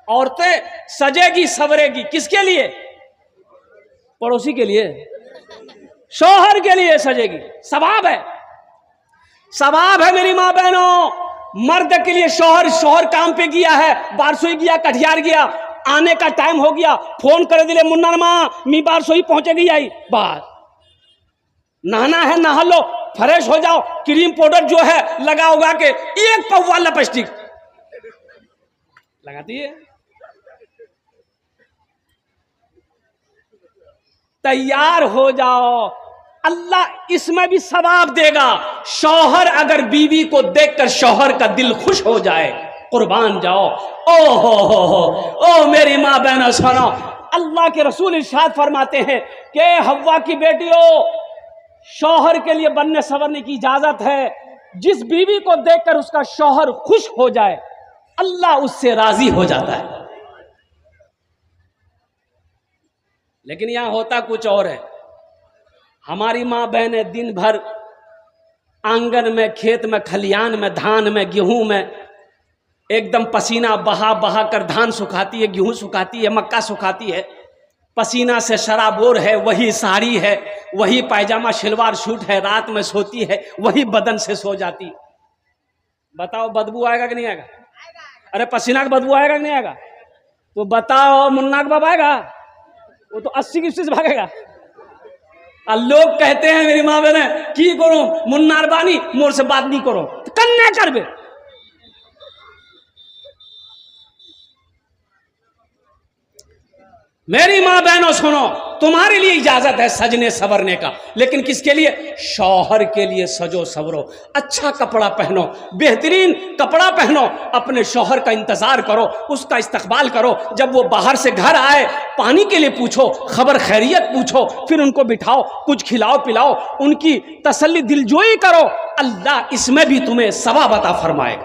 औरतें सजेगी सवरेगी किसके लिए? पड़ोसी के लिए, शौहर के लिए सजेगी। सवाब है, सवाब है मेरी माँ बहनों। मर्द के लिए शौहर काम पे गया है, बारसोई गया, कटिहार गया, आने का टाइम हो गया, फोन कर दिले मुन्ना माँ मी बारसोई पहुंचेगी आई बाहर, नहाना है नहा लो, फ्रेश हो जाओ, क्रीम पाउडर जो है लगा उगा के एक पौवा लिपस्टिक लगाती है, तैयार हो जाओ। अल्लाह इसमें भी सवाब देगा। शौहर अगर बीवी को देखकर शौहर का दिल खुश हो जाए, कुर्बान जाओ। ओ हो ओ मेरी माँ बहनों सुनो, अल्लाह के रसूल इरशाद फरमाते हैं कि हव्वा की बेटियों, शौहर के लिए बनने संवरने की इजाजत है। जिस बीवी को देखकर उसका शौहर खुश हो जाए, अल्लाह उससे राजी हो जाता है। लेकिन यहां होता कुछ और है। हमारी माँ बहनें दिन भर आंगन में, खेत में, खलियान में, धान में, गेहूं में एकदम पसीना बहा बहा कर धान सुखाती है, गेहूं सुखाती है, मक्का सुखाती है, पसीना से शराबोर है, वही साड़ी है, वही पायजामा शलवार सूट है, रात में सोती है, वही बदन से सो जाती। बताओ बदबू आएगा कि नहीं आएगा? अरे पसीना का बदबू आएगा कि नहीं आएगा? तो बताओ मुन्ना का बाप आएगा? वो तो 80 की स्पीड भागेगा। और लोग कहते हैं मेरी माँ बहने की करो मुन्नार बानी मोर से बात नहीं करो, तो कन्या करबे। मेरी माँ बहनों सुनो, तुम्हारे लिए इजाजत है सजने सवरने का, लेकिन किसके लिए? शौहर के लिए सजो सवरो, अच्छा कपड़ा पहनो, बेहतरीन कपड़ा पहनो, अपने शौहर का इंतजार करो, उसका इस्तकबाल करो। जब वो बाहर से घर आए, पानी के लिए पूछो, खबर खैरियत पूछो, फिर उनको बिठाओ, कुछ खिलाओ पिलाओ, उनकी तसल्ली दिलजोई करो। अल्लाह इसमें भी तुम्हें सवाब अता फरमाएगा।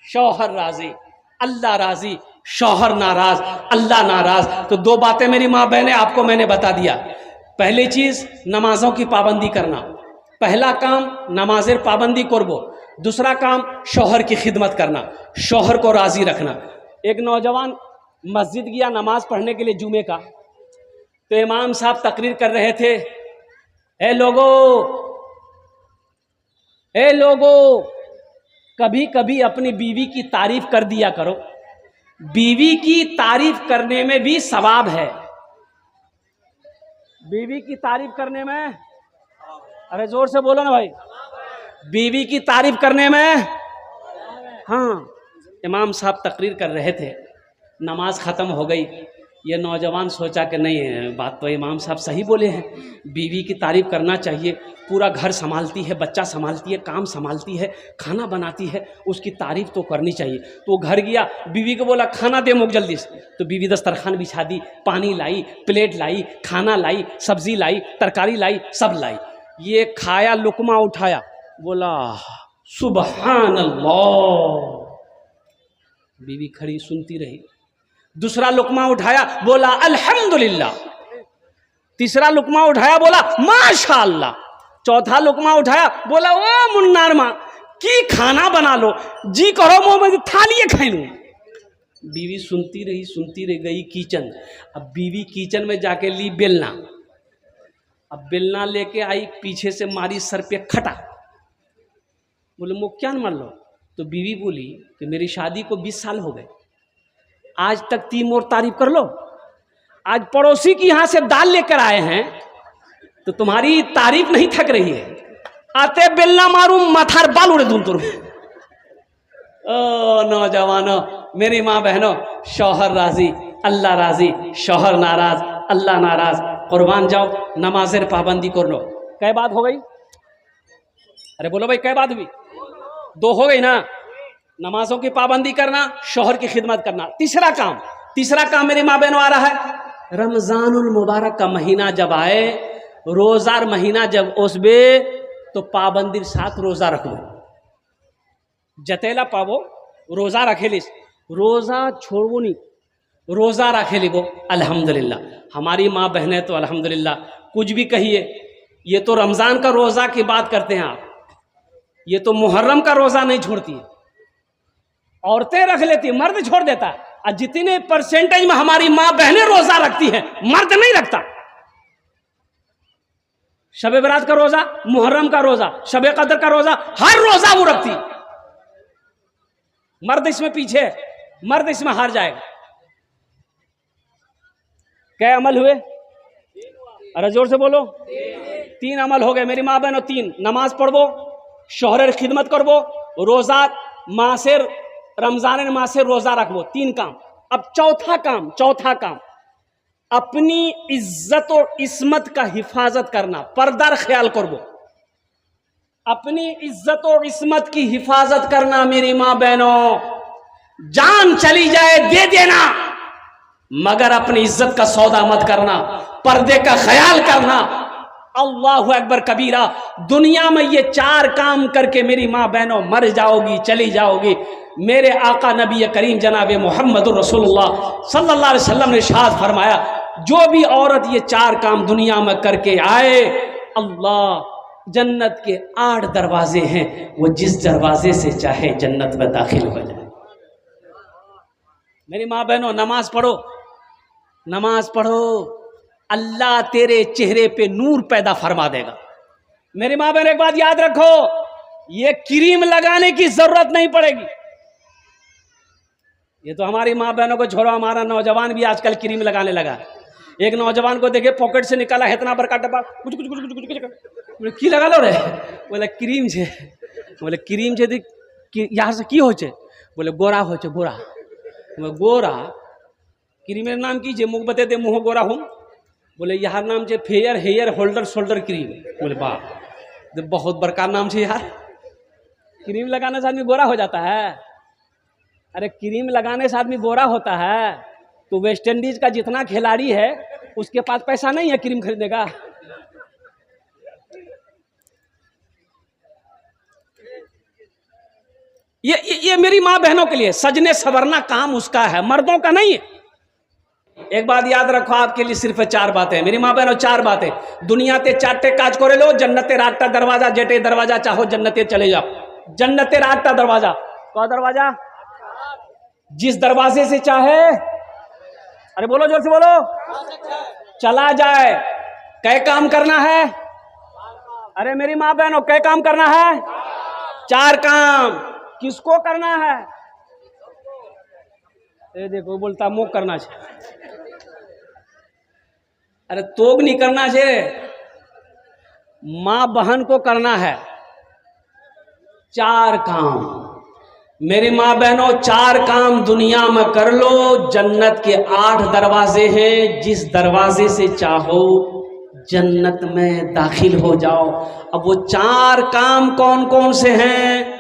शौहर राजी, अल्लाह राजी, शौहर नाराज, अल्लाह नाराज। तो दो बातें मेरी माँ बहनें आपको मैंने बता दिया। पहली चीज नमाजों की पाबंदी करना, पहला काम नमाजेर पाबंदी करबो, दूसरा काम शौहर की खिदमत करना, शौहर को राजी रखना। एक नौजवान मस्जिद गया नमाज पढ़ने के लिए जुमे का, तो इमाम साहब तकरीर कर रहे थे, ए लोगो कभी कभी अपनी बीवी की तारीफ कर दिया करो, बीवी की तारीफ करने में भी सवाब है। बीवी की तारीफ करने में, अरे जोर से बोलो ना भाई, बीवी की तारीफ करने में, हाँ। इमाम साहब तकरीर कर रहे थे, नमाज ख़त्म हो गई। ये नौजवान सोचा कि नहीं, बात तो इमाम साहब सही बोले हैं, बीवी की तारीफ करना चाहिए। पूरा घर संभालती है, बच्चा संभालती है, काम संभालती है, खाना बनाती है, उसकी तारीफ तो करनी चाहिए। तो घर गया, बीवी को बोला खाना दे मुझे जल्दी से। तो बीवी दस्तरखान बिछा दी, पानी लाई, प्लेट लाई, खाना लाई, सब्जी लाई, तरकारी लाई, सब लाई। ये खाया, लुकमा उठाया, बोला सुबहान अल्लाह। बीवी खड़ी सुनती रही। दूसरा लुकमा उठाया, बोला अल्हम्दुलिल्लाह। तीसरा लुकमा उठाया, बोला माशाअल्लाह। चौथा लुकमा उठाया, बोला ओ मुन्नार माँ की खाना बना लो, जी करो मुँह में थालिए खाई लूँ। बीवी सुनती रही गई किचन। अब बीवी किचन में जाके ली बेलना, अब बेलना लेके आई, पीछे से मारी सर पे खटा। बोले मुँह क्या न मार लो? तो बीवी बोली कि मेरी शादी को 20 साल हो गए, आज तक 3 और तारीफ कर लो। आज पड़ोसी की यहां से दाल लेकर आए हैं तो तुम्हारी तारीफ नहीं थक रही है, आते बेलना मारूं माथार बाल उड़े दूं तुम। ओ नौजवानों, मेरी माँ बहनों, शौहर राजी, अल्लाह राजी, शौहर नाराज, अल्लाह नाराज। कुर्बान जाओ, नमाजेर पाबंदी कर लो। कै बात हो गई? अरे बोलो भाई कै बात हुई? 2 हो गई ना। नमाजों की पाबंदी करना, शौहर की खिदमत करना। तीसरा काम मेरी माँ बहनों आ रहा है, रमजानुल मुबारक का महीना जब आए, रोजार महीना जब ओसबे, तो पाबंदी साथ रोजा रखो, जतेला पावो रोजा रखेलिस, रोजा छोड़ो नहीं, रोजा रखेली वो। अल्हम्दुलिल्लाह हमारी माँ बहनें तो अल्हम्दुलिल्लाह, कुछ भी कहिए, ये तो रमजान का रोजा की बात करते हैं आप, ये तो मुहर्रम का रोजा नहीं छोड़ती है। औरतें रख लेती, मर्द छोड़ देता। और जितने परसेंटेज में हमारी माँ बहनें रोजा रखती हैं, मर्द नहीं रखता। शब बरात का रोजा, मुहर्रम का रोजा, शब कदर का रोजा, हर रोजा वो रखती। मर्द इसमें पीछे है, मर्द इसमें हार जाएगा। क्या अमल हुए? अरे जोर से बोलो। 3 अमल हो गए मेरी माँ बहनों। 3, नमाज पढ़वो, शोहर खिदमत करवो, रोजा मासेर रमजान मासेर रोजा रखवो। 3 काम। अब चौथा काम अपनी इज्जत और इस्मत का हिफाजत करना, पर्दार ख्याल करवो। अपनी इज्जत और इस्मत की हिफाजत करना मेरी माँ बहनों। जान चली जाए दे देना, मगर अपनी इज्जत का सौदा मत करना, पर्दे का ख्याल करना। अल्लाहु अकबर कबीरा। दुनिया में ये 4 काम करके मेरी माँ बहनों मर जाओगी, चली जाओगी। मेरे आका नबी करीम जनाब मोहम्मद रसूलुल्लाह सल्लल्लाहु अलैहि वसल्लम ने इरशाद फरमाया, जो भी औरत ये 4 काम दुनिया में करके आए, अल्लाह जन्नत के 8 दरवाजे हैं, वो जिस दरवाजे से चाहे जन्नत में दाखिल हो जाए। मेरी माँ बहनों, नमाज पढ़ो, नमाज पढ़ो, अल्लाह तेरे चेहरे पे नूर पैदा फरमा देगा। मेरी माँ बहन एक बात याद रखो, ये क्रीम लगाने की जरूरत नहीं पड़ेगी। ये तो हमारी माँ बहनों को छोड़ो, हमारा नौजवान भी आजकल क्रीम लगाने लगा। एक नौजवान को देखे पॉकेट से निकाला है इतना बड़का डब्बा, कुछ कुछ कुछ कुछ कुछ बोले की लगा लो रे, बोले क्रीम छे, बोले क्रीम छे यहाँ से की हो छे, बोले गोरा हो छे, गोरा। गोरा क्रीमेर नाम की छे, मुख बते दे मुँह गोरा हूँ, बोले यार नाम छे fair hair holder shoulder cream. बोले वाह, बहुत बड़का नाम छे यार, क्रीम लगाने से आदमी गोरा हो जाता है? अरे क्रीम लगाने से आदमी गोरा होता है तो वेस्ट इंडीज का जितना खिलाड़ी है उसके पास पैसा नहीं है क्रीम खरीदने का। ये मेरी माँ बहनों के लिए सजने सवरना काम उसका है, मर्दों का नहीं है। एक बात याद रखो, आपके लिए सिर्फ 4 बातें मेरी माँ बहनों, 4 बातें। दुनिया ते 4 काज करे लो, जन्नतेर 8 दरवाजा, जेटे दरवाजा चाहो जन्नते चले जाओ। जन्नतेर 8 दरवाजा। कौन दरवाजा? जिस दरवाजे से चाहे, अरे बोलो जोर से बोलो, चला जाए। कै काम करना है? अरे मेरी माँ बहनों, कै काम करना है? 4 काम। किसको करना है? ए देखो बोलता मुख करना चाहिए, अरे तोग नहीं करना चाहिए, माँ बहन को करना है 4 काम। मेरी माँ बहनों, 4 काम दुनिया में कर लो, जन्नत के 8 दरवाजे हैं, जिस दरवाजे से चाहो जन्नत में दाखिल हो जाओ। अब वो 4 काम कौन कौन से हैं?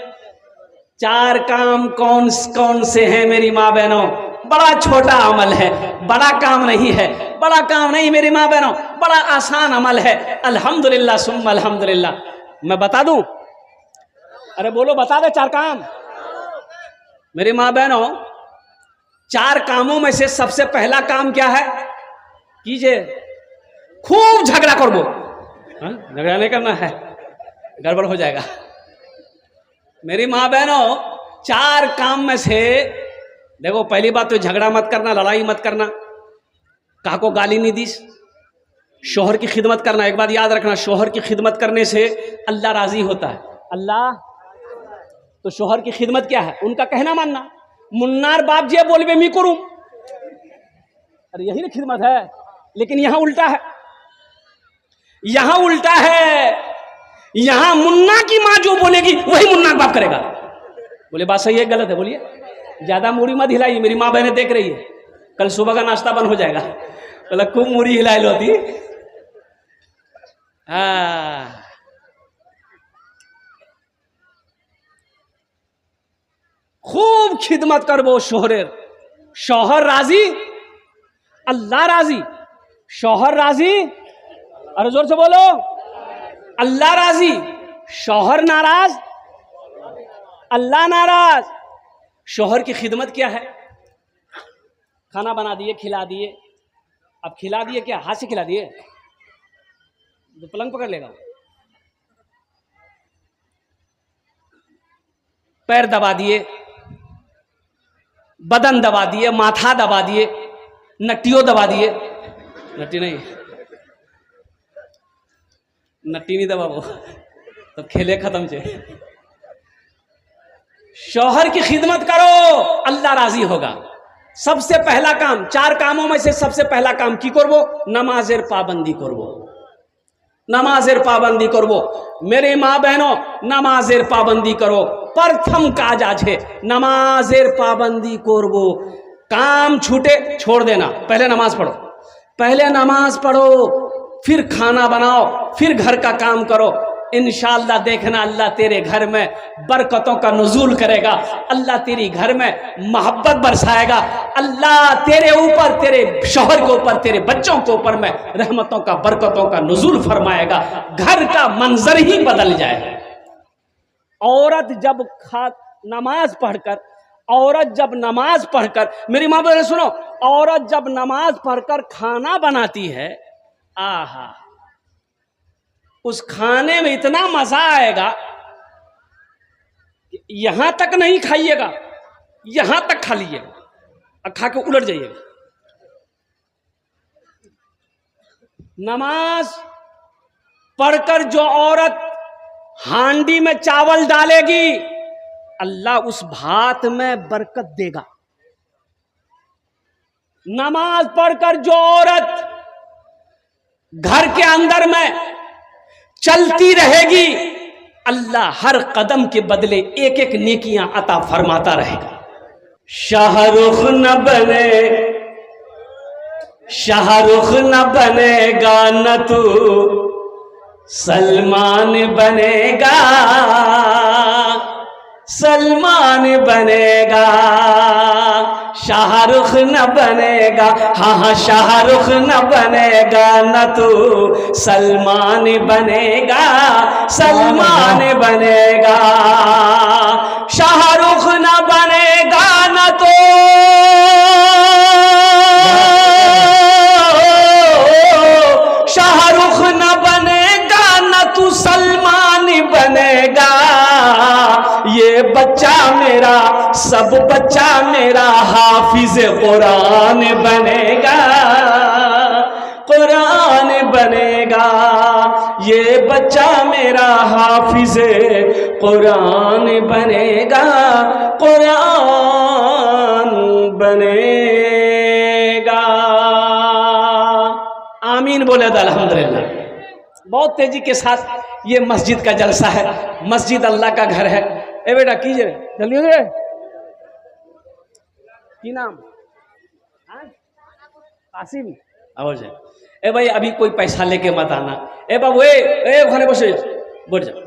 4 काम कौन कौन से हैं मेरी माँ बहनों? बड़ा छोटा अमल है, बड़ा काम नहीं है, बड़ा काम नहीं मेरी माँ बहनों, बड़ा आसान अमल है। अल्हम्दुलिल्लाह सुम्मा अल्हम्दुलिल्लाह। मैं बता दूं? अरे बोलो, बता दे 4 काम। मेरी माँ बहनों, 4 कामों में से सबसे पहला काम क्या है? कीजिए, खूब झगड़ा कर वो। झगड़ा नहीं करना है, गड़बड़ हो जाएगा। मेरी माँ बहनों, 4 काम में से देखो, पहली बात तो झगड़ा मत करना, लड़ाई मत करना, कहा को गाली नहीं दी, शोहर की खिदमत करना। एक बात याद रखना, शोहर की खिदमत करने से अल्लाह राजी होता है। अल्लाह तो शोहर की खिदमत क्या है? उनका कहना मानना। मुन्नार बाप जे बोलबे मी करूं, अरे यही ना खिदमत है। लेकिन यहां उल्टा है, यहां उल्टा है। यहां मुन्ना की मां जो बोलेगी वही मुन्ना बाप करेगा। बोले बात सही है गलत है? बोलिए, ज्यादा मूड़ी मत हिलाइए, मेरी माँ बहनें देख रही है, कल सुबह का नाश्ता बंद हो जाएगा। बोला खूब मूड़ी हिलाई लो थी। खूब खिदमत कर वो शोहरेर। शौहर राजी, अल्लाह राजी। शौहर राजी, अरे जोर से बोलो, अल्लाह राजी। शौहर नाराज, अल्लाह नाराज। शौहर की खिदमत क्या है? खाना बना दिए, खिला दिए। अब खिला दिए क्या? हाथ से खिला दिए तो पलंग पकड़ लेगा। पैर दबा दिए, बदन दबा दिए, माथा दबा दिए, नट्टियों दबा दिए, नट्टी नहीं, नट्टी नहीं दबाबो तो खेले खत्म छे। शौहर की खिदमत करो, अल्लाह राजी होगा। सबसे पहला काम, 4 कामों में से सबसे पहला काम की करबो, नमाजेर पाबंदी करबो, नमाजेर पाबंदी करबो। मेरे माँ बहनों, नमाजेर पाबंदी करो। प्रथम काज आज है नमाजेर पाबंदी करबो। काम छूटे छोड़ देना, पहले नमाज पढ़ो, पहले नमाज पढ़ो, फिर खाना बनाओ, फिर घर का काम करो। इंशाअल्लाह देखना अल्लाह तेरे घर में बरकतों का नुज़ूल करेगा, अल्लाह तेरी घर में मोहब्बत बरसाएगा, अल्लाह तेरे ऊपर, तेरे शौहर के ऊपर, तेरे बच्चों के ऊपर में रहमतों का, बरकतों का नुज़ूल फरमाएगा। घर का मंजर ही बदल जाए। औरत जब नमाज पढ़कर, औरत जब नमाज पढ़कर, मेरी माँ बहन सुनो, औरत जब नमाज पढ़कर खाना बनाती है, आहा, उस खाने में इतना मजा आएगा, यहां तक नहीं खाइएगा, यहां तक खा लीजिएगा और खा के उलट जाइएगा। नमाज पढ़कर जो औरत हांडी में चावल डालेगी, अल्लाह उस भात में बरकत देगा। नमाज पढ़कर जो औरत घर के अंदर में चलती रहेगी, अल्लाह हर कदम के बदले एक एक नेकियां अता फरमाता रहेगा। शाहरुख न बने, शाहरुख न बनेगा न तू सलमान बनेगा, सलमान बनेगा। शाहरुख न बनेगा, हाँ हाँ शाहरुख न बनेगा न तू सलमान बनेगा, सलमान बनेगा। शाहरुख न बनेगा न तो शाहरुख न बनेगा न तू सलमान बनेगा। ये बच्चा मेरा, सब बच्चा मेरा हाफिज कुरान बनेगा, कुरान बनेगा। ये बच्चा मेरा हाफिज कुरान बनेगा, कुरान बनेगा। आमीन बोले तो अल्हम्दुलिल्लाह। बहुत तेजी के साथ ये मस्जिद का जलसा है, मस्जिद अल्लाह का घर है। ए बेटा कीजिए जल्दी हो गए, की नाम कासिम आवाज है। ए भाई अभी कोई पैसा लेके मत आना। ए बाबू ए खाने बसे बैठ जाओ,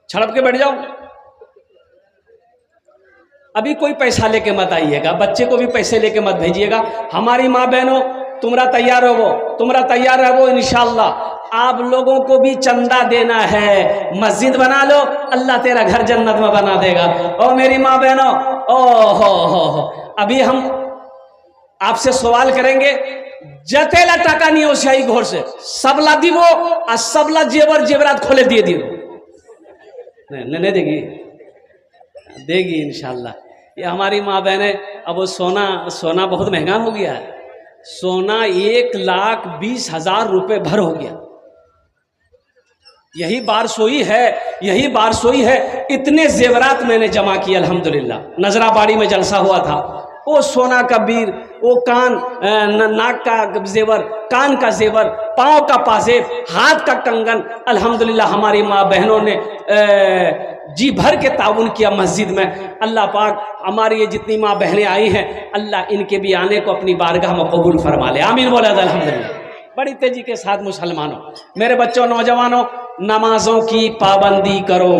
छड़प के बैठ जाओ। अभी कोई पैसा लेके मत आइएगा, बच्चे को भी पैसे लेके मत भेजिएगा। हमारी माँ बहनों तुमरा तैयार रहो, तुमरा तैयार रहो। इंशाअल्लाह आप लोगों को भी चंदा देना है, मस्जिद बना लो, अल्लाह तेरा घर जन्नत में बना देगा। ओ मेरी माँ बहनों, ओ हो अभी हम आपसे सवाल करेंगे, जतेला टाका नहीं हो शाही घोर से सबला दीवो और सबला जेवर जेवरात खोले दिए दियो। नहीं देगी, देगी इंशाअल्लाह। ये हमारी माँ बहने, अब वो सोना बहुत महंगा हो गया है, सोना 1,20,000 रुपए भर हो गया। यही बारसोई है, यही बारसोई है। इतने जेवरात मैंने जमा किए अल्हम्दुलिल्लाह। नजराबाड़ी में जलसा हुआ था, वो सोना का बीर, वो कान, नाक का जेवर, कान का जेवर, पाँव का पाजेब, हाथ का कंगन, अल्हम्दुलिल्लाह हमारी माँ बहनों ने जी भर के ताउन किया मस्जिद में। अल्लाह पाक हमारी ये जितनी माँ बहनें आई हैं, अल्लाह इनके भी आने को अपनी बारगाह में कबूल फरमा ले। आमीन बोला अल्हम्दुलिल्लाह। बड़ी तेजी के साथ मुसलमानों, मेरे बच्चों, नौजवानों, नमाजों की पाबंदी करो,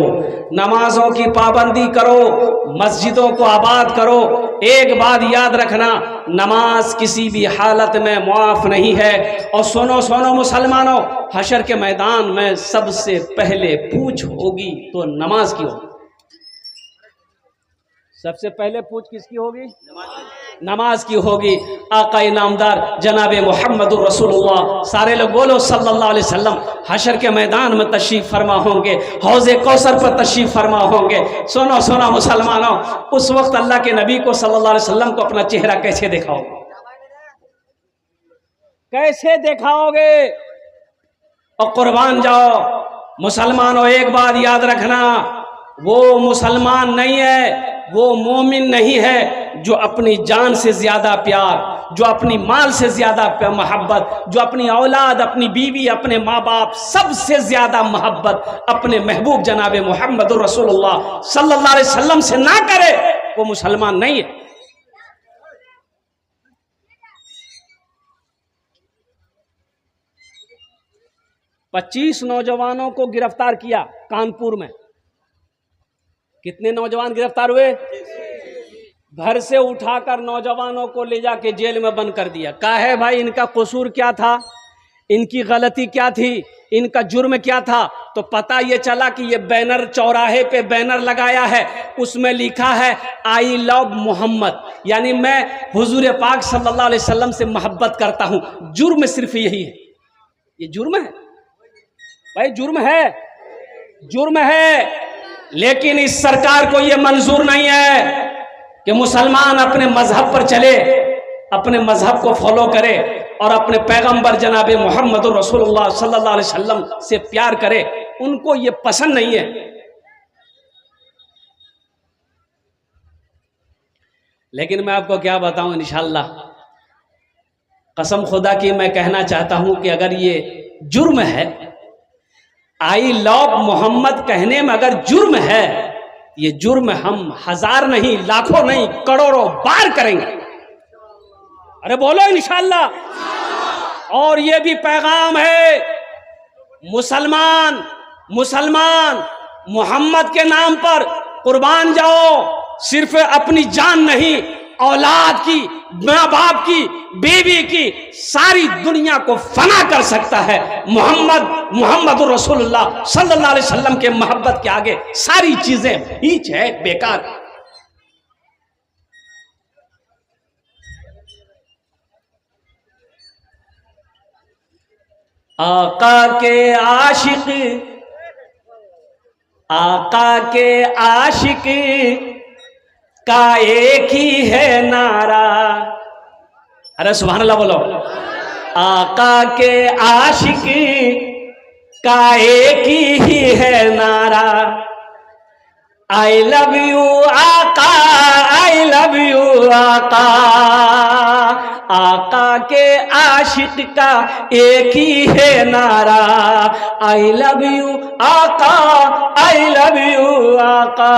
नमाजों की पाबंदी करो, मस्जिदों को आबाद करो। एक बात याद रखना, नमाज किसी भी हालत में मुआफ नहीं है। और सुनो मुसलमानों, हशर के मैदान में सबसे पहले पूछ होगी तो नमाज की होगी। सबसे पहले पूछ किसकी होगी? नमाज। नमाज की होगी। आका इनामदार जनाब मोहम्मदुर रसूलुल्लाह, सारे लोग बोलो सल्लल्लाहु अलैहि वसल्लम, हशर के मैदान में तशरीफ़ फरमा होंगे, हौज़े कौसर पर तशरीफ़ फरमा होंगे। सुनो सुनो मुसलमानों, उस वक्त अल्लाह के नबी को सल्लल्लाहु अलैहि वसल्लम को अपना चेहरा कैसे दिखाओगे? कैसे दिखाओगे? और कुर्बान जाओ मुसलमानों, एक बात याद रखना, वो मुसलमान नहीं है, वो मोमिन नहीं है जो अपनी जान से ज़्यादा प्यार, जो अपनी माल से ज़्यादा मोहब्बत, जो अपनी औलाद, अपनी बीवी, अपने माँ बाप, सबसे ज़्यादा मोहब्बत अपने महबूब जनाब मोहम्मदुर रसूलुल्लाह सल्लल्लाहु अलैहि वसल्लम से ना करे, वो मुसलमान नहीं है। पच्चीस नौजवानों को गिरफ्तार किया कानपुर में। कितने नौजवान गिरफ्तार हुए? घर से उठाकर नौजवानों को ले जाके जेल में बंद कर दिया। कहा है भाई इनका कसूर क्या था, इनकी गलती क्या थी, इनका जुर्म क्या था? तो पता ये चला कि ये बैनर, चौराहे पे बैनर लगाया है, उसमें लिखा है आई लव मोहम्मद, यानी मैं हुजूर पाक सल्लल्लाहु अलैहि वसल्लम से मोहब्बत करता हूँ। जुर्म सिर्फ यही है। ये जुर्म है भाई, जुर्म है, जुर्म है। लेकिन इस सरकार को यह मंजूर नहीं है कि मुसलमान अपने मजहब पर चले, अपने मजहब को फॉलो करे और अपने पैगंबर जनाब मोहम्मद रसूलुल्लाह सल्लल्लाहु अलैहि वसल्लम से प्यार करे। उनको ये पसंद नहीं है। लेकिन मैं आपको क्या बताऊं, इंशाअल्लाह कसम खुदा की मैं कहना चाहता हूं कि अगर ये जुर्म है, आई लव मोहम्मद कहने में अगर जुर्म है, ये जुर्म हम हजार नहीं, लाखों नहीं, करोड़ों बार करेंगे। अरे बोलो इंशाअल्लाह। और ये भी पैगाम है, मुसलमान मोहम्मद के नाम पर कुर्बान जाओ। सिर्फ अपनी जान नहीं, औलाद की, माँ बाप की, बीवी की, सारी दुनिया को फना कर सकता है। मोहम्मद रसूलुल्लाह सल्लल्लाहु अलैहि वसल्लम के मोहब्बत के आगे सारी चीजें हीच है, बेकार। आका के आशिक का एक ही है नारा। अरे सुभान अल्लाह बोलो। आका के आशिक का एक ही है नारा, आई लव यू आका, आई लव यू आका। आका के आशिक का एक ही है नारा, आई लव यू आका, आई लव यू आका।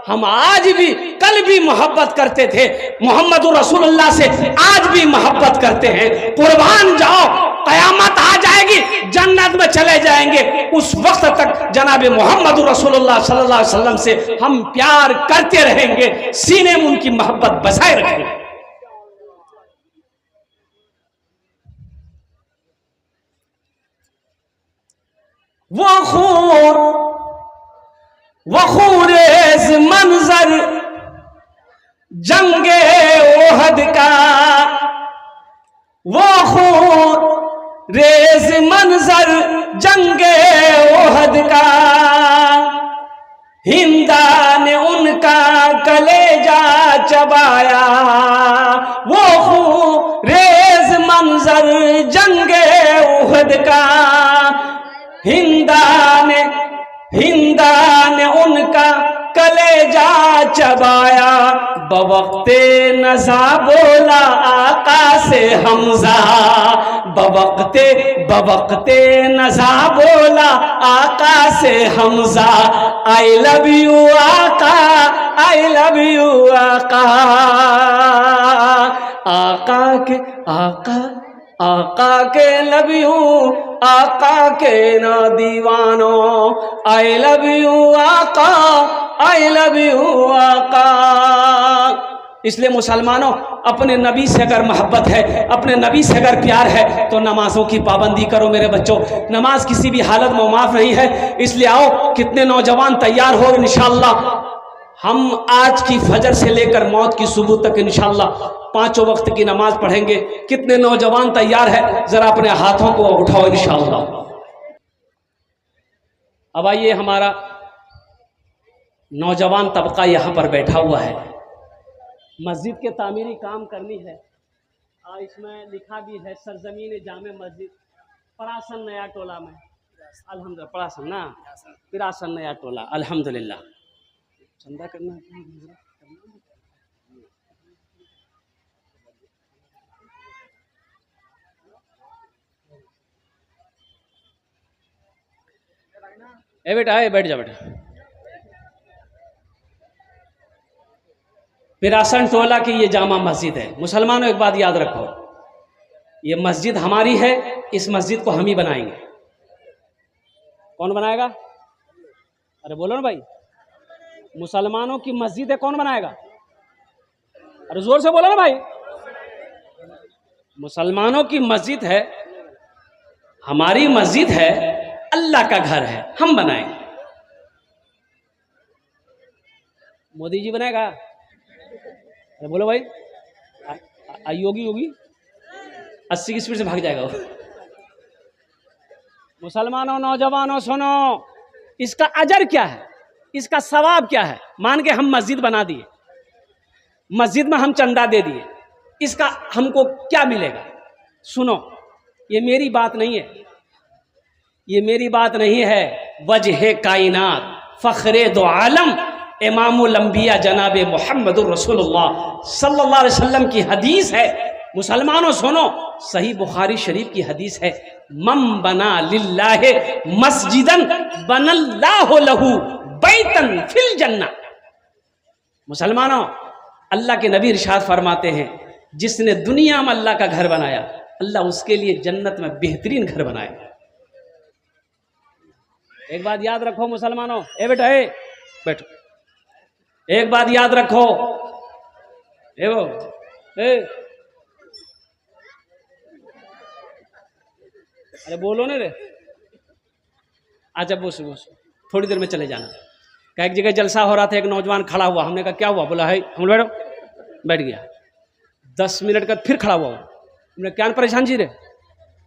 हम आज भी, कल भी मोहब्बत करते थे मोहम्मद रसूलुल्लाह से, आज भी मोहब्बत करते हैं। कुर्बान जाओ, कयामत आ जाएगी, जन्नत में चले जाएंगे, उस वक्त तक जनाब मोहम्मद रसूलुल्लाह सल्लल्लाहु अलैहि वसल्लम से हम प्यार करते रहेंगे, सीने में उनकी मोहब्बत बसाए रखेंगे। वो खूरेज मंजर जंगे ओहद का, वो खूरेज मंजर जंगे ओहद का, हिंदा ने उनका कलेजा चबाया। वो खूरेज मंजर जंगे ओहद का, हिंदा ने उनका कलेजा चबाया। बवक्ते नज़ा बोला आका से हमजा, बवक्ते नज़ा बोला आका से हमजा। आई लव यू आका, आई लव यू आका। आका के लव यू, आका के ना दीवानो। आई लव यू आका, आई लव यू आका। इसलिए मुसलमानों, अपने नबी से अगर मोहब्बत है, अपने नबी से अगर प्यार है, तो नमाजों की पाबंदी करो मेरे बच्चों। नमाज किसी भी हालत में माफ नहीं है। इसलिए आओ, कितने नौजवान तैयार हो, इंशाअल्लाह हम आज की फजर से लेकर मौत की सुबह तक इंशाअल्लाह 5 वक्त की नमाज पढ़ेंगे। कितने नौजवान तैयार है, जरा अपने हाथों को उठाओ इंशाअल्लाह। अब आइए, हमारा नौजवान तबका यहाँ पर बैठा हुआ है। मस्जिद के तामीरी काम करनी है। इसमें लिखा भी है सरजमीन जामे मस्जिद परासन नया टोला में, अल्हम्दुलिल्लाह। परासन ना, पिरासन नया टोला, अल्हम्दुलिल्लाह। चंदा करना बेटा, बैठ जा बेटा। पिरासन टोला की ये जामा मस्जिद है। मुसलमानों, एक बात याद रखो, ये मस्जिद हमारी है, इस मस्जिद को हम ही बनाएंगे। कौन बनाएगा? अरे बोलो ना भाई, मुसलमानों की मस्जिद है, कौन बनाएगा? अरे जोर से बोलो ना भाई। मुसलमानों की मस्जिद है, हमारी मस्जिद है, अल्लाह का घर है, हम बनाएंगे। मोदी जी बनाएगा? अरे बोलो भाई। योगी 80 की स्पीड से भाग जाएगा वो। मुसलमानों, नौजवानों सुनो, इसका अजर क्या है, इसका सवाब क्या है? मान के हम मस्जिद बना दिए, मस्जिद में हम चंदा दे दिए, इसका हमको क्या मिलेगा? सुनो, ये मेरी बात नहीं है, ये मेरी बात नहीं है। वजह कायनात फखरे दो आलम इमामुल अंबिया जनाब मुहम्मदुर रसूलुल्लाह सल्लल्लाहु अलैहि वसल्लम की हदीस है। मुसलमानों सुनो, सही बुखारी शरीफ की हदीस है, मम बना लिल्लाहि मस्जिदन बनल्लाहु लहू बैतन फिल जन्नह। मुसलमानों, अल्लाह के नबी इरशाद फरमाते हैं, जिसने दुनिया में अल्लाह का घर बनाया, अल्लाह उसके लिए जन्नत में बेहतरीन घर बनाएगा। एक बात याद रखो मुसलमानों, ए बेटा, ए बैठो, एक बात याद रखो, अरे बोलो ना रे। अच्छा बोस, थोड़ी देर में चले जाना। एक जगह जलसा हो रहा था, एक नौजवान खड़ा हुआ, हमने कहा क्या हुआ? बोला है हम बैठो, बैठ गया। 10 मिनट का फिर खड़ा हुआ, हमने क्या परेशान जी रे?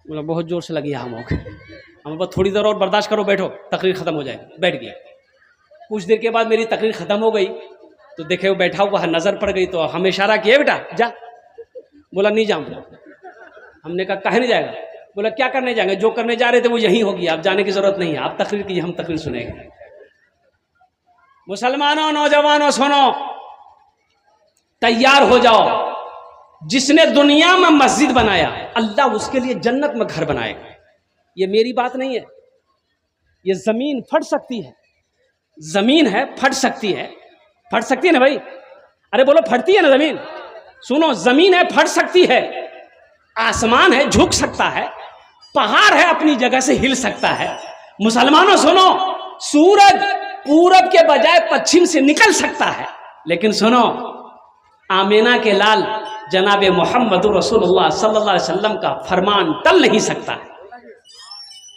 बोला बहुत जोर से लगी हम बस थोड़ी देर और बर्दाश्त करो, बैठो, तकरीर खत्म हो जाएगी। बैठ गया। कुछ देर के बाद मेरी तकरीर खत्म हो गई तो देखे वो बैठा हुआ है, नजर पड़ गई तो हम इशारा किए, बेटा जा। बोला नहीं जाऊंगा। हमने कहा काहे नहीं जाएगा? बोला क्या करने जाएंगे, जो करने जा रहे थे वो यही होगी, आप जाने की जरूरत नहीं है, आप तकरीर कीजिए, हम तकरीर सुनेंगे। मुसलमानों, नौजवानों सुनो, तैयार हो जाओ। जिसने दुनिया में मस्जिद बनाया, अल्लाह उसके लिए जन्नत में घर बनाएगा। ये मेरी बात नहीं है, ये जमीन फट सकती है, जमीन है फट सकती है, फट सकती है ना भाई? अरे बोलो फटती है ना जमीन? सुनो, जमीन है फट सकती है, आसमान है झुक सकता है, पहाड़ है अपनी जगह से हिल सकता है। मुसलमानों सुनो, सूरज पूरब के बजाय पश्चिम से निकल सकता है, लेकिन सुनो, आमीना के लाल जनाब मुहम्मदुर रसूलुल्लाह सल्लल्लाहु अलैहि वसल्लम का फरमान टल नहीं सकता है।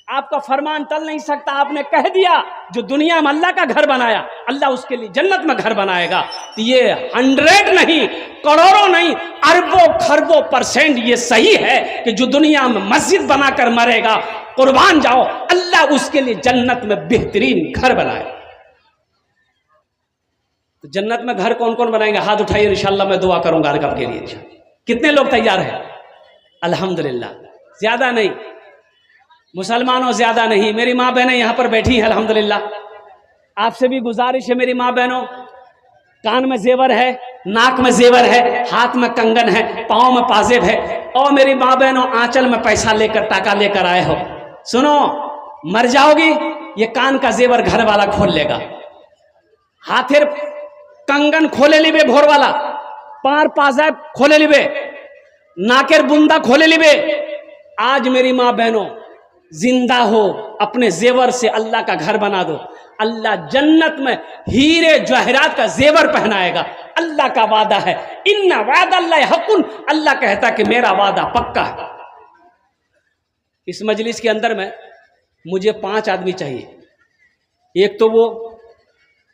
आपका फरमान टल नहीं सकता। आपने कह दिया जो दुनिया में अल्लाह का घर बनाया, अल्लाह उसके लिए जन्नत में घर बनाएगा। तो ये 100 नहीं, करोड़ों नहीं, अरबों खरबों % ये सही है कि जो दुनिया में मस्जिद बनाकर मरेगा, कुर्बान जाओ, अल्लाह उसके लिए जन्नत में बेहतरीन घर बनाए। तो जन्नत में घर कौन कौन बनाएंगे? हाथ उठाइए, इंशाअल्लाह मैं दुआ करूंगा हर कब के लिए। कितने लोग तैयार हैं? अल्हम्दुलिल्लाह, ज्यादा नहीं मुसलमानों, ज्यादा नहीं। मेरी माँ बहनें यहाँ पर बैठी हैं अल्हम्दुलिल्लाह। आपसे भी गुजारिश है मेरी माँ बहनों, कान में जेवर है, नाक में जेवर है, हाथ में कंगन है, पाँव में पाजेब है, और मेरी माँ बहनों आंचल में पैसा लेकर, टाका लेकर आए हो, सुनो, मर जाओगी, ये कान का जेवर घर वाला खोल लेगा, हाथेर कंगन खोले लिबे भोर वाला, पार पाजेब खोले लिबे, नाकेर बुंदा खोले लिबे। आज मेरी माँ बहनों जिंदा हो, अपने जेवर से अल्लाह का घर बना दो। अल्लाह जन्नत में हीरे जवाहरात का जेवर पहनाएगा। अल्लाह का वादा है, इन्ना वादा अल्लाह हकुन, अल्लाह कहता कि मेरा वादा पक्का है। इस मजलिस के अंदर में मुझे 5 आदमी चाहिए। एक तो वो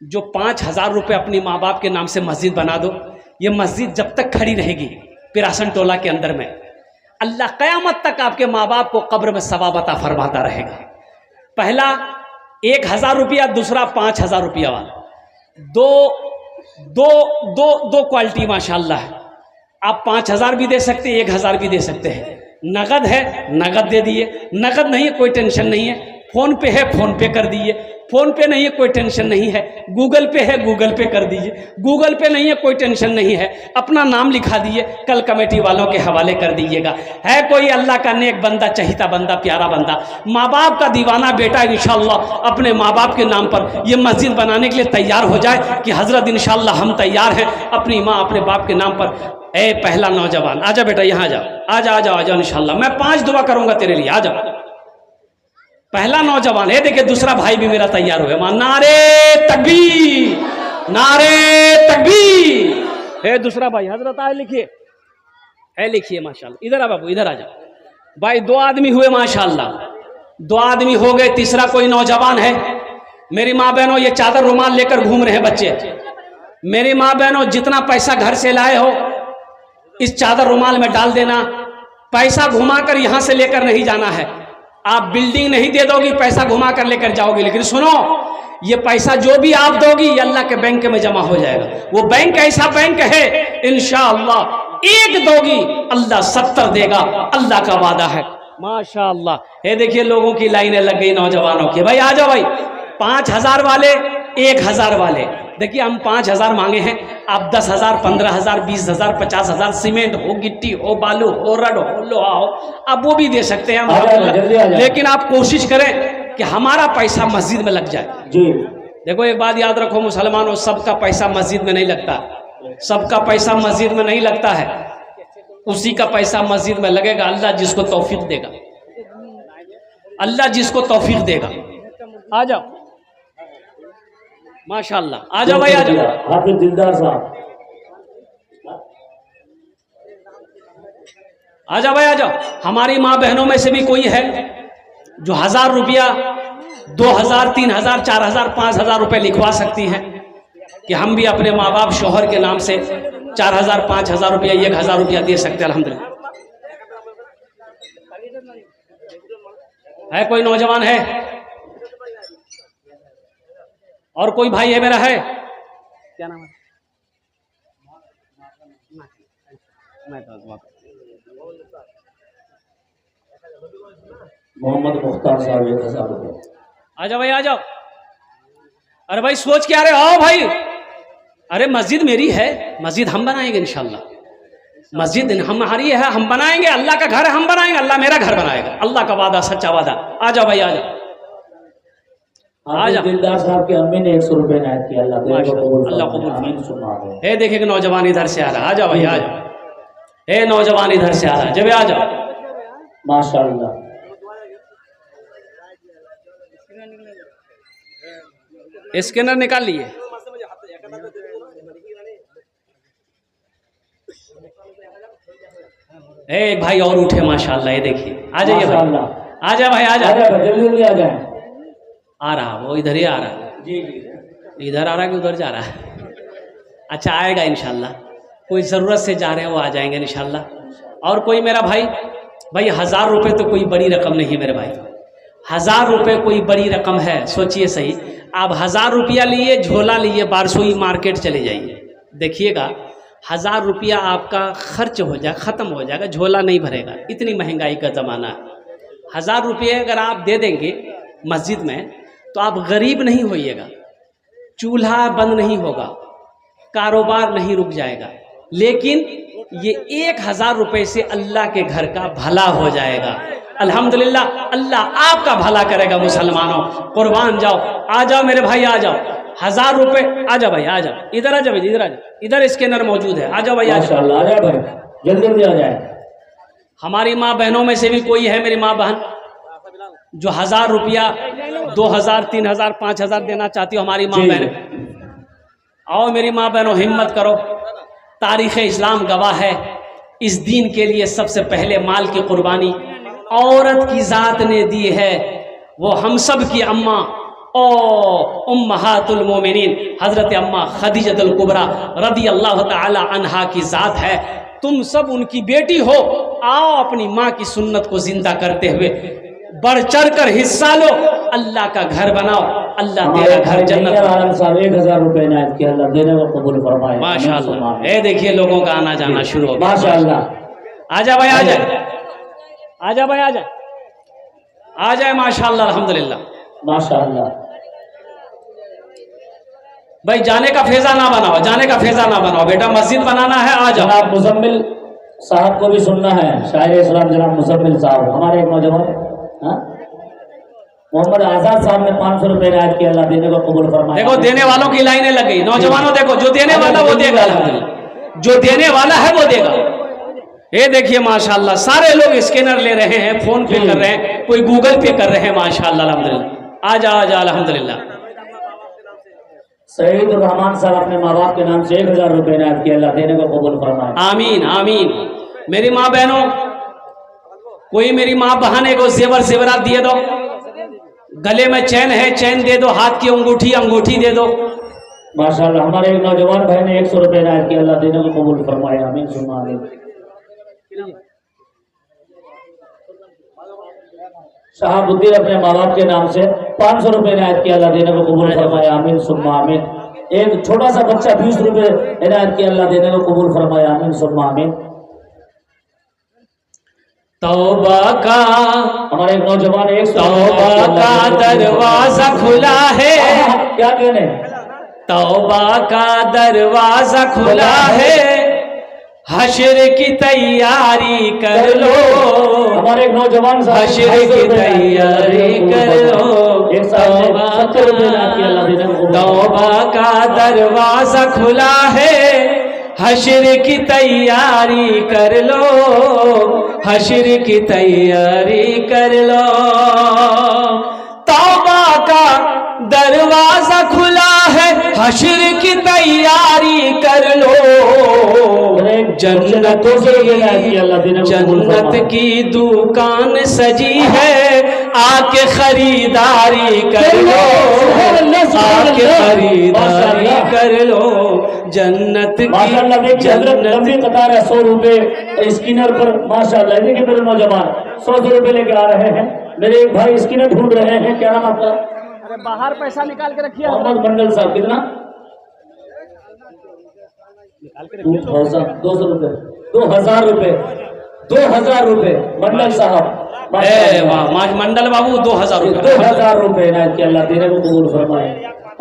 जो 5,000 रुपये अपनी माँ बाप के नाम से मस्जिद बना दो, ये मस्जिद जब तक खड़ी रहेगी पिरासन टोला के अंदर में, अल्लाह क़यामत तक आपके माँ बाप को कब्र में सवाब अता फरमाता रहेगा। पहला 1,000 रुपया, दूसरा 5,000 रुपया वाला, दो क्वालिटी माशाल्लाह है। आप 5,000 भी दे सकते हैं, 1,000 भी दे सकते हैं। नगद है, नगद दे दिए, नगद नहीं है कोई टेंशन नहीं है, फ़ोन पे है फ़ोन पे कर दीजिए, फ़ोन पे नहीं है कोई टेंशन नहीं है, गूगल पे है गूगल पे कर दीजिए, गूगल पे नहीं है कोई टेंशन नहीं है, अपना नाम लिखा दीजिए, कल कमेटी वालों के हवाले कर दीजिएगा। है कोई अल्लाह का नेक बंदा, चहीता बंदा, प्यारा बंदा, माँ बाप का दीवाना बेटा इंशाअल्लाह अपने माँ बाप के नाम पर ये मस्जिद बनाने के लिए तैयार हो जाए कि हज़रत इंशाअल्लाह हम तैयार हैं अपनी माँ अपने बाप के नाम पर। ए पहला नौजवान आजा बेटा, यहाँ आ जाओ, आ जाओ इंशाअल्लाह, मैं 5 दुआ करूँगा तेरे लिए, आ जाओ। पहला नौजवान है, देखिए दूसरा भाई भी मेरा तैयार हुआ, नारे तकबीर, नारे तकबीर। है दूसरा भाई, हजरत आए लिखिए, है लिखिए माशाल्लाह। इधर आ बाबू, इधर आ जाओ भाई। 2 आदमी हुए माशाल्लाह, 2 आदमी हो गए, तीसरा कोई नौजवान है। मेरी माँ बहनों, ये चादर रुमाल लेकर घूम रहे हैं बच्चे। मेरी माँ बहनों, जितना पैसा घर से लाए हो इस चादर रुमाल में डाल देना, पैसा घुमाकर यहां से लेकर नहीं जाना है। आप बिल्डिंग नहीं दे दोगी, पैसा घुमा कर लेकर जाओगी, लेकिन सुनो, ये पैसा जो भी आप दोगी ये अल्लाह के बैंक में जमा हो जाएगा। वो बैंक ऐसा बैंक है इंशाअल्लाह, 1 दोगी अल्लाह 70 देगा, अल्लाह का वादा है माशाअल्लाह। ये देखिए लोगों की लाइनें लग गई नौजवानों की, भाई आ जाओ भाई। 5,000 वाले, 1,000 वाले, देखिए हम 5,000 मांगे हैं, आप 10,000, 15,000, 20,000, 50,000, सीमेंट हो, गिट्टी हो, बालू हो, रड हो, लोहा हो, आप वो भी दे सकते हैं हम, लेकिन आप कोशिश करें कि हमारा पैसा मस्जिद में लग जाए जी। देखो एक बात याद रखो मुसलमानों, सबका पैसा मस्जिद में नहीं लगता, सबका पैसा मस्जिद में नहीं लगता है, उसी का पैसा मस्जिद में लगेगा अल्लाह जिसको तौफीक देगा, अल्लाह जिसको तौफीक देगा। आ जाओ माशाल्लाह, आ जाओ भाई, आ जाओ। हाफिज दिलदार साहब, आ जाओ भाई, आ जाओ। हमारी माँ बहनों में से भी कोई है जो 1,000 रुपया, 2,000, 3,000, 4,000, 5,000 रुपये लिखवा सकती हैं कि हम भी अपने माँ बाप शोहर के नाम से 4,000, 5,000 रुपया, 1,000 रुपया दे सकते हैं अल्हम्दुलिल्लाह। है कोई नौजवान है और कोई भाई है मेरा, है क्या नाम है? मोहम्मद मुख्तार साहब, आ जाओ भाई, आ जाओ। अरे भाई सोच के आ रहे, आओ भाई। अरे मस्जिद मेरी है, मस्जिद हम बनाएंगे इंशाल्लाह, मस्जिद हमारी है, हम बनाएंगे, अल्लाह का घर है, हम बनाएंगे, अल्लाह मेरा घर बनाएगा, अल्लाह का वादा सच्चा वादा। आ जाओ भाई, आ जाओ, आ जाओ। दिलदार साहब की अम्मी ने 100 रुपये नायत किया, अल्लाह कबूल। हे देखिए नौजवान इधर से आ रहा, आ जाओ भाई, आ जाओ। हे नौजवान इधर से आ रहा, जब आ जाओ माशाअल्लाह। स्कैनर निकाल लिए, एक भाई और उठे माशाअल्लाह, ये देखिए, आ जाइए भाई, आ जा भाई, आ जा, जल्दी आ जाए। आ रहा, वो इधर ही आ रहा जी, इधर आ रहा कि उधर जा रहा है? अच्छा आएगा इंशाल्लाह, कोई ज़रूरत से जा रहे हैं वो आ जाएंगे इंशाल्लाह। और कोई मेरा भाई, 1,000 रुपये तो कोई बड़ी रकम नहीं है मेरे भाई, 1,000 रुपये कोई बड़ी रकम है? सोचिए सही, आप 1,000 रुपया लिए, झोला लिए, बारसोई मार्केट चले जाइए, देखिएगा 1,000 रुपया आपका खर्च हो जाए, ख़त्म हो जाएगा, झोला नहीं भरेगा, इतनी महंगाई का ज़माना है। 1,000 रुपये अगर आप दे देंगे मस्जिद में तो आप गरीब नहीं होइएगा, चूल्हा बंद नहीं होगा, कारोबार नहीं रुक जाएगा, लेकिन ये 1,000 रुपये से अल्लाह के घर का भला हो जाएगा। अल्हम्दुलिल्लाह, अल्लाह आपका भला करेगा मुसलमानों, कुर्बान जाओ। आ जाओ मेरे भाई, आ जाओ, 1,000 रुपये, आ जाओ भाई, आ जाओ, इधर आ जाओ, इधर आ जाओ, इधर स्कैनर मौजूद है, आ जाओ भाई, आ जाओ, आ जाओ भाई, जल्दी जल्दी आ जाए। हमारी माँ बहनों में से भी कोई है मेरी माँ बहन जो 1,000 रुपया, 2,000, 3,000, 5,000 देना चाहती हो? हमारी माँ बहन आओ, मेरी माँ बहनों हिम्मत करो, तारीख़ इस्लाम गवाह है, इस दीन के लिए सबसे पहले माल की कुर्बानी औरत की ज़ात ने दी है। वो हम सब की अम्मा उम्महातुल मोमिनीन हज़रत अम्मा खदीजतुल कुबरा रदी अल्लाह ताला अन्हा की ज़ात है। तुम सब उनकी बेटी हो, आओ अपनी माँ की सुन्नत को जिंदा करते हुए बढ़ चढ़ कर हिस्सा लो, अल्लाह का घर बनाओ, अल्लाह तेरा घर जन्नत। 1000 रुपए इनायत किया, अल्लाह देने को कबूल फरमाए। माशाअल्लाह, ये देखिए लोगों का आना जाना शुरू हो गया। माशाअल्लाह, आजा भाई, आजा आजा भाई, आजा आ जाए। माशाअल्लाह, अल्हम्दुलिल्लाह, माशाअल्लाह। भाई जाने का फेजा ना बनाओ, जाने का फेजा ना बनाओ बेटा, मस्जिद बनाना है, आ जाओ। जनाब मुजम्मिल साहब को भी सुनना है, शायर इस्लाम जनाब मुजम्मिल साहब, हमारे एक नौजवान मोहम्मद आजाद साहब ने 500 रुपए इनायत किया, अल्लाह देने को कबूल फरमाए। देखो देने वालों की लाइनें लग गई। नौजवानों देखो, जो देने वाला वो देगा, अल्हम्दुलिल्लाह, जो देने वाला है वो देगा। ये देखिए माशाअल्लाह, सारे लोग स्कैनर ले रहे हैं, फोन पे कर रहे हैं, कोई गूगल पे कर रहे हैं। माशाअल्लाह, अल्हम्दुलिल्लाह, आजा आजा, अल्हम्दुलिल्लाह। सईद रहमान साहब अपने माँ बाप के नाम से 1000 रुपए इनायत किया, अल्लाह देने को कबूल फरमाए। आमीन आमीन। मेरी माँ बहनों, कोई मेरी माँ बहन को जेवर जेवरात दिए दो, गले में चैन है चैन दे दो, हाथ की अंगूठी अंगूठी दे दो। माशाअल्लाह, हमारे एक नौजवान भाई ने 100 रुपए इनायत किया, अल्लाह देने को कबूल फरमाए। आमीन सुम्मा आमीन। शहाबुद्दीन अपने माँ बाप के नाम से 500 रुपए इनायत किया, अल्लाह देने को कबूल फरमाए। आमीन सुम्मा आमीन। एक छोटा सा बच्चा 20 रुपए इनायत किया, अल्लाह देने को कबूल फरमाए। आमीन सुम्मा आमीन। तौबा का हमारे एक नौजवान 100 तौबा का दरवाजा खुला है, क्या कहने, तौबा का दरवाजा खुला है, हश्र की तैयारी कर लो, हमारे एक नौजवान हश्र की तैयारी कर लो। तौबा का दरवाजा खुला है, हश्र की तैयारी कर लो, हश्र की तैयारी कर लो। तौबा का दरवाजा खुला है, हश्र की तैयारी कर लो। जन्नत की दुकान सजी है, आके खरीदारी कर लो, आके खरीदारी कर लो। जन्नत की लंबी कतार है, 100 रुपए स्किनर पर। माशाअल्लाह, देखिए मेरे नौजवान 100 रुपए लेके आ रहे हैं। मेरे एक भाई स्किनर ढूंढ रहे हैं, क्या नाम आपका? अरे बाहर पैसा निकाल के रखिए। मोहम्मद मंडल साहब, कितना? 200 रुपए, 2000 रुपए, 2000 रुपए मंडल साहब। मंडल बाबू 2000 रुपए, 2000 रुपए इनायत किया, अल्लाह देने को कबूल फरमाए।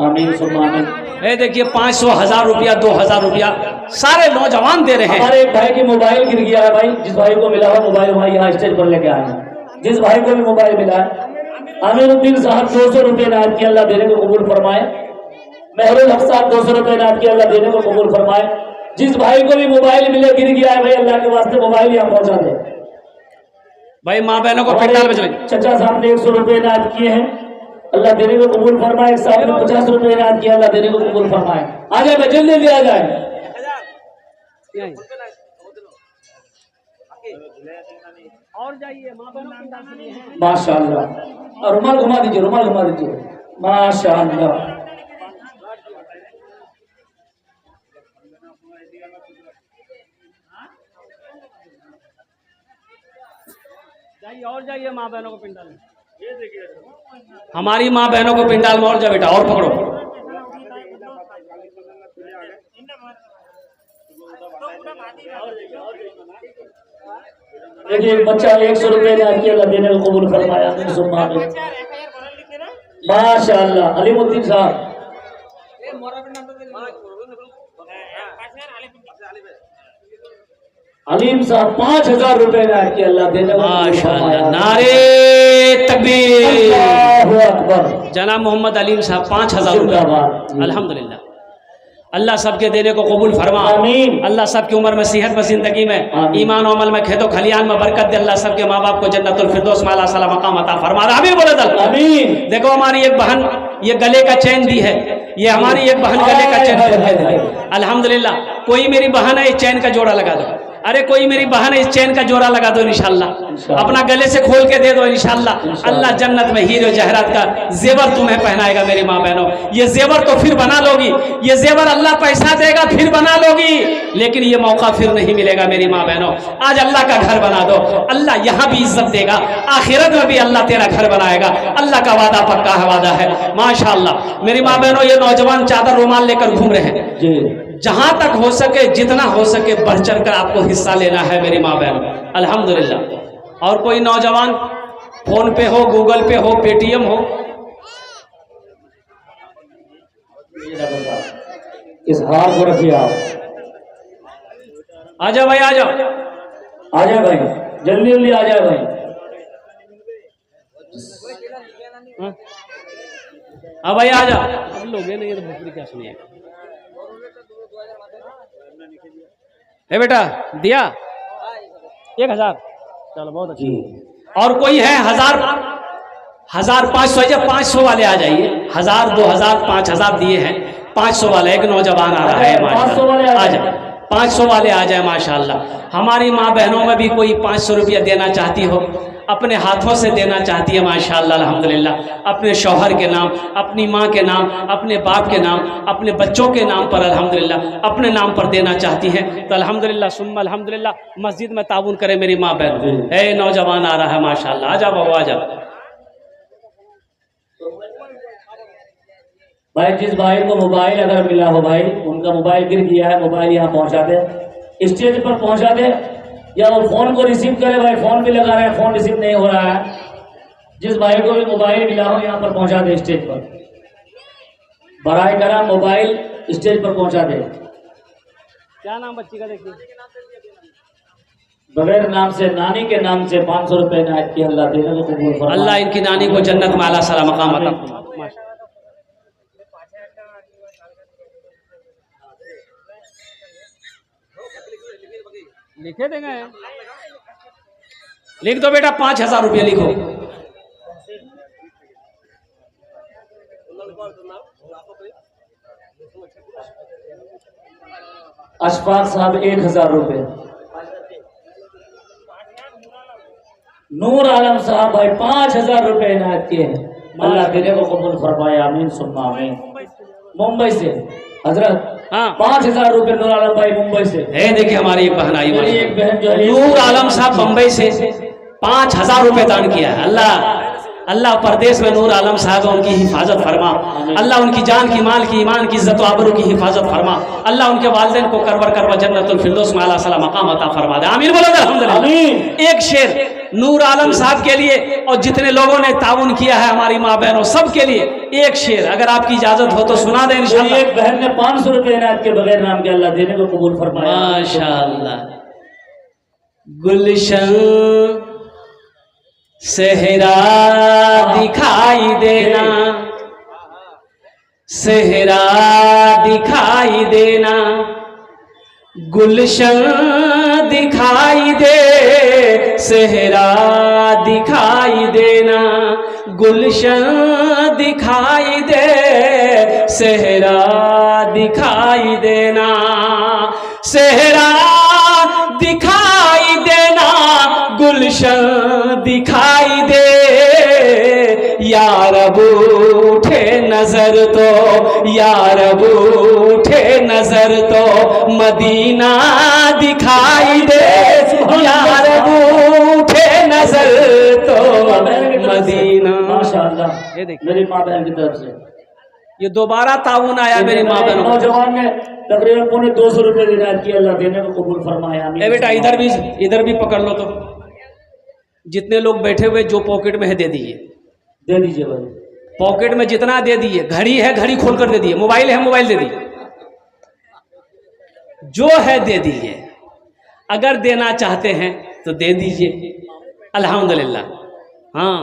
आमीन सुम्मा आमीन। देखिए 500, 1000 रुपया, 2000 रुपया सारे नौजवान दे रहे हैं। हमारे एक भाई की मोबाइल गिर गया है भाई, जिस भाई को मिला हो मोबाइल वहाँ यहाँ स्टेज पर लेके आए हैं। जिस भाई को भी मोबाइल मिला है, आमिरुद्दीन साहब 200 रुपए इनायत किया, अल्लाह देने को कबूल फरमाए। मेहरुल हक साहब 200 रुपए इनायत किया, अल्लाह देने को कबूल फरमाए। जिस भाई को भी मोबाइल मिले गिर गया है भाई, अल्लाह के वास्ते मोबाइल यहाँ पहुंचा दे भाई। माँ बहनों को पंडाल में चचा साहब ने 100 रुपए इनायत किए हैं, अल्लाह देने को कबूल फरमाए। एक साहब ने 50 रुपए इनायत किया, अल्लाह देने को कबूल फरमाए। आ जाए भाई, जल्दी जल्दी आ जाए। और जाइए, माँ बहनों माशाअल्लाह। और रुमाल घुमा दीजिए, रुमाल घुमा दीजिए। माशाअल्लाह। जाइए और जाइए माँ बहनों को पिंडाल में। हमारी माँ बहनों को पिंडाल में और जा बेटा, और पकड़ो। देखिए एक बच्चा 100 रुपए इनायत अल्लाह देने को कबूल फरमाया। माशाअल्लाह। अलीमुद्दीन साहब, अलीम साहब 5000 रुपए इनायत किया, अल्लाह देने को माशाअल्लाह। नारे तकबीर, अल्लाहु अकबर। जनाब मोहम्मद अलीम साहब 5000 रुपए, अल्हम्दुलिल्लाह। अल्लाह सबके देने को कबूल फरमा। अल्लाह सबकी उम्र में, सेहत में, जिंदगी में, ईमान और अमल में, खेतों खलियान में बरकत दे। अल्लाह सबके माँ बाप को जन्नतुल फिरदौस में आला साला मकाम अता फरमा। आमीन बोले दल। देखो हमारी एक बहन ये गले का चैन दी है, ये हमारी एक बहन गले का चैन है, अल्हम्दुलिल्लाह। कोई मेरी बहन है, चैन का जोड़ा लगा दो। अरे कोई मेरी बहन है, इस चैन का जोड़ा लगा दो इंशाल्लाह, अपना गले से खोल के दे दो इंशाल्लाह। अल्लाह जन्नत में हीरे जहरात का जेवर तुम्हें पहनाएगा मेरी माँ बहनों। ये जेवर तो फिर बना लोगी, ये जेवर अल्लाह पैसा देगा फिर बना लोगी, लेकिन ये मौका फिर नहीं मिलेगा मेरी माँ बहनों। आज अल्लाह का घर बना दो, अल्लाह यहाँ भी इज्जत देगा, आखिरत में भी अल्लाह तेरा घर बनाएगा। अल्लाह का वादा पक्का है, वादा है माशाअल्लाह। मेरी माँ बहनों, ये नौजवान चादर रुमाल लेकर घूम रहे हैं। जहां तक हो सके, जितना हो सके बढ़ चढ़ कर आपको हिस्सा लेना है मेरी माँ बहन, अल्हम्दुलिल्लाह। और कोई नौजवान फोन पे हो, गूगल पे हो, पेटीएम हो, इस हार को रखिए आप। आ जाओ भाई, आ जाओ, आ जाए भाई, जल्दी जल्दी आ जाए भाई। हाँ भाई आ जाओ। अब लोग हैं ना, ये तो भोजपुरी क्या सुनिए। ए बेटा दिया 1000, चलो बहुत अच्छी। और कोई है 1500, जब 500 वाले आ जाइए। 1000, 2000, 5000 दिए हैं, 500 वाले एक नौजवान आ रहा है माशाल्लाह। आ जाए 500 वाले आ जाए माशाल्लाह। हमारी माँ बहनों में भी कोई 500 रुपया देना चाहती हो, अपने हाथों से देना चाहती है माशाल्लाह अल्हम्दुलिल्लाह, अपने शौहर के नाम, अपनी माँ के नाम, अपने बाप के नाम, अपने बच्चों के नाम पर अल्हम्दुलिल्लाह, अपने नाम पर देना चाहती हैं तो अल्हम्दुलिल्लाह सुम्मा अल्हम्दुलिल्लाह मस्जिद में ताउन करे मेरी माँ बहन। है नौजवान आ रहा है माशाल्लाह, आ जाओ बाबू आ जाओ। भाई जिस भाई को मोबाइल अगर मिला हो भाई, उनका मोबाइल गिर गया है, मोबाइल यहाँ पहुँचा दे, स्टेज पर पहुँचा दे, या वो फोन को रिसीव करे। भाई फोन भी लगा रहे हैं, फोन रिसीव नहीं हो रहा है। जिस भाई को भी मोबाइल मिला हो यहाँ पर पहुंचा दे, स्टेज पर बराए करम मोबाइल स्टेज पर पहुंचा दे। क्या नाम बच्ची का देखिए, बगैर नाम से, नानी के नाम से 500 रुपए इनायत की अल्लाह देने को कबूल फरमाए। अल्लाह इनकी नानी को जन्नत में आला सला मकाम अता फरमाए। लिखे देंगे, लिख दो बेटा 5000 रुपये लिखो। अशफाक साहब 1000 रुपये। नूर आलम साहब भाई 5000 रुपये इनायत किए हैं, अल्लाह देने को कबूल फरमाए, आमीन सुम्मा आमीन। मुंबई से हजरत 5000 रुपये नूर आलम भाई मुंबई से। है देखिए हमारी एक बहन आई, एक बहन जो है नूर आलम साहब मुंबई से 5000 रुपये दान किया है। अल्लाह परदेश में नूर आलम साहब उनकी हिफाजत फरमा, अल्लाह उनकी जान की, माल की, ईमान की, इज्जत आबरू की हिफाजत फरमा, अल्लाह उनके वालिदैन को करवर जन्नतुल फिरदौस में आला सला मकाम अता फरमा दे, आमीन बोलो अल्हम्दुलिल्लाह। एक शेर नूर आलम साहब के लिए और जितने लोगों ने ताउन किया है हमारी माँ बहनों सब के लिए एक शेर अगर आपकी इजाजत हो तो सुना दें इंशाअल्लाह। एक बहन ने 500 रुपये इनायत के बगैर नाम के अल्लाह देने को कबूल फरमाए माशाअल्लाह। गुलशन सेहरा दिखाई देना, सेहरा दिखाई देना, गुलशन दिखाई दे, सेहरा दिखाई देना, गुलशन दिखाई दे, सेहरा दिखाई देना, सेहरा दिखाई देना, गुलशन दिखाई दे, यार अब उठे नजर तो, यार अब उठे नजर तो मदीना दिखाई दे, यार अब उठे नजर तो मदीना। माशाअल्लाह, ये देखिए मेरी माँ बहन की तरफ से ये दोबारा ताउन आया मेरी माँ बहन। नौजवान ने तकरीबन 250 रुपये इनायत की, अल्लाह देने को कबूल फरमाए आमीन। बेटा इधर भी पकड़ लो, तो जितने लोग बैठे हुए जो पॉकेट में है दे दीजिए, दे दीजिए भाई, पॉकेट में जितना दे दीजिए, घड़ी है घड़ी खोल कर दे दीजिए, मोबाइल है मोबाइल दे दीजिए, जो है दे दीजिए। अगर देना चाहते हैं तो दे दीजिए अल्हम्दुलिल्लाह। हाँ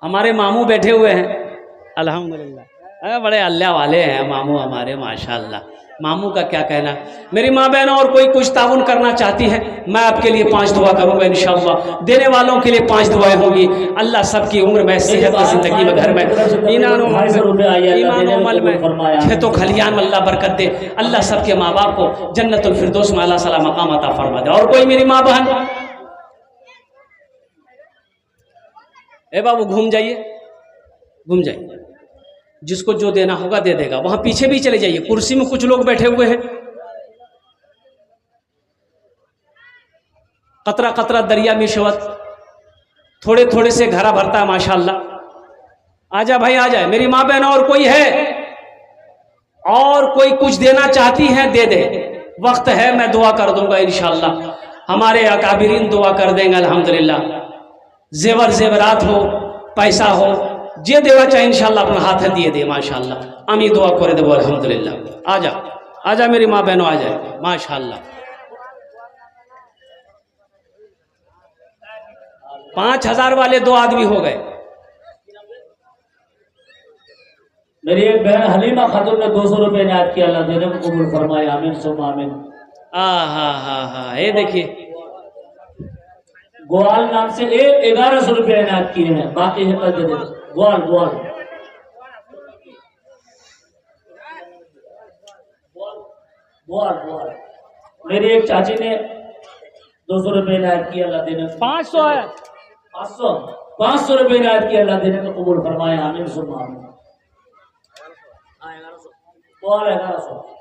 हमारे मामू बैठे हुए हैं अल्हम्दुलिल्लाह, बड़े अल्लाह वाले हैं मामू हमारे माशाअल्लाह। मामू का क्या कहना। मेरी माँ बहनों, और कोई कुछ ताउन करना चाहती है, मैं आपके लिए 5 दुआ करूँगा इंशाअल्लाह। देने वालों के लिए 5 दुआएं होंगी। अल्लाह सबकी उम्र में, सेहत में, ज़िंदगी में, घर में, ईमान ईमान अमल में, खेतों खलियान में अल्लाह बरकत दे। अल्लाह सबके माँ बाप को जन्नतुल फिरदौस में अल्लाह सला मकाम अता फरमा दे। और कोई मेरी माँ बहन, ए बाबू घूम जाइए, घूम जाइए, जिसको जो देना होगा दे देगा। वहां पीछे भी चले जाइए, कुर्सी में कुछ लोग बैठे हुए हैं। कतरा कतरा दरिया में शवत, थोड़े थोड़े से घरा भरता है माशाअल्लाह। आजा भाई आ जाए मेरी माँ बहन। और कोई है, और कोई कुछ देना चाहती है दे दे, वक्त है मैं दुआ कर दूंगा इंशाअल्लाह। हमारे अकाबिरीन दुआ कर देंगे अल्हम्दुलिल्लाह। जेवर जेवरात हो, पैसा हो, जे देवा चाहे इंशाअल्लाह अपना हाथ है दिए दे माशाअल्लाह। आमी दुआ करे देवो अल्हम्दुलिल्लाह। आजा आजा मेरी माँ बहनों आ जाए माशाअल्लाह। 5000 वाले 2 आदमी हो गए। मेरी एक बहन हलीमा खातून ने 200 रुपये नायत किया, अल्लाह देने को कबूल फरमाए, आमीन सुम्मा आमीन। हाँ, ये देखिए ग्वाल नाम से 1100 रुपये नायत किए हैं, बाकी है कल दे दे। ग्वाल ग्वाल ग्वाल ग्वाल मेरी एक चाची ने 200 रुपये नायत किया, अल्लाह देने को 500 है, 500 रुपये नायत किया, अल्लाह देने को कबूल फरमाए, आमीन सुम्मा आमीन। 1100